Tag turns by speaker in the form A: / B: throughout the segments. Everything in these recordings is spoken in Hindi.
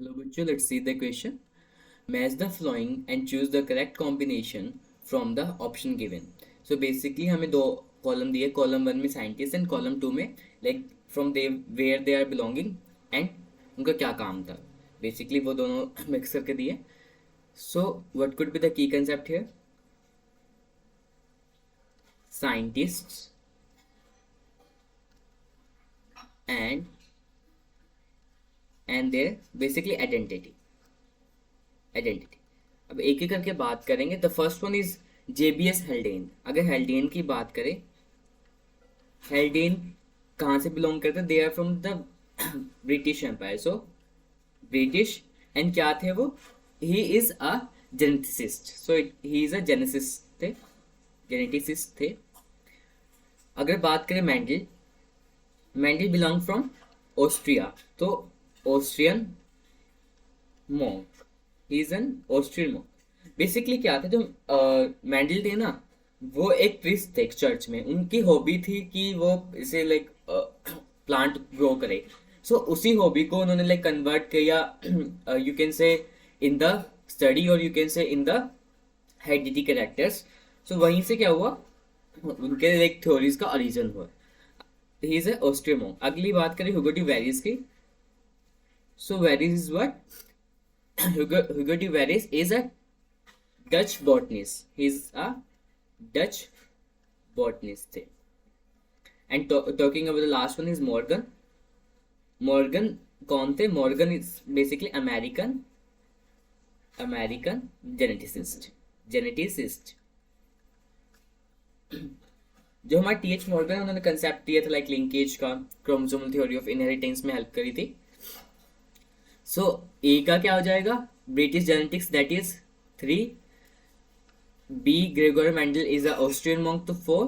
A: Hello, bachcho. Let's see the question. Match the following and choose the correct combination from the option given. So basically हमें दो कॉलम दिए, कॉलम वन में साइंटिस्ट एंड कॉलम टू में like from they where they are belonging and उनका क्या काम था. बेसिकली वो दोनों मिक्स करके दिए. So what could be the key concept here? Scientists and their basically identity. अब एक एक करके बात करेंगे. The first one is JBS Haldane. अगर हेल्डेन की बात करें, हेल्डेन कहाँ से बिलोंग करते? They are from the British empire. So British and क्या थे वो? He is a geneticist. So he is a geneticist थे. अगर बात करें Mendel, Mendel belong from Austria. तो Austrian monk, he is an Austrian monk. Basically क्या था, जो मैंडल थे ना, वो एक प्रीस्ट थे चर्च में. उनकी हॉबी थी कि वो इसे लाइक प्लांट ग्रो करे. सो उसी हॉबी को उन्होंने लाइक कन्वर्ट किया, you can say in the study और you can say in the heredity characters. So वहीं से क्या हुआ, उनके लाइक थ्योरीज का ओरिजिन हुआ. He is a Austrian monk. अगली बात करें ह्यूगो डी वेरिस की. So Vries is what? Hugo de Veres is a Dutch botanist. He's a Dutch botanist. And talking about the last one is Morgan. Morgan कौन थे? Morgan is basically American geneticist. जो हमारा टीएच मॉर्गन है, उन्होंने कंसेप्ट दिया था लाइक लिंकेज का, क्रोमोसोमल थ्योरी ऑफ इनहेरिटेंस में हेल्प करी थी. सो ए का क्या हो जाएगा? British genetics, that is 3. B Gregory Mendel is a Austrian monk, तो 4.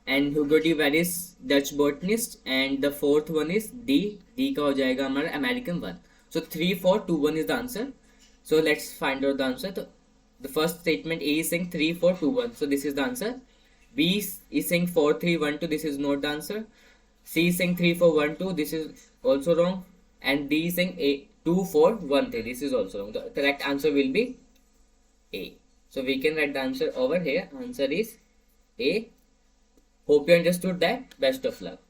A: And Hugo de Vries Dutch botanist. And the fourth one is D. D का हो जाएगा हमारा American one. So 3, 4, 2, 1 is the answer. So let's find out the answer. तो the first statement A is saying 3, 4, 2, 1. So this is the answer. B is saying 4, 3, 1, 2. This is not the answer. C is saying 3, 4, 1, 2. This is also wrong. And D is saying 2, 4, 1, 3. This is also wrong. The correct answer will be A. So we can write the answer over here. Answer is A. Hope you understood that. Best of luck.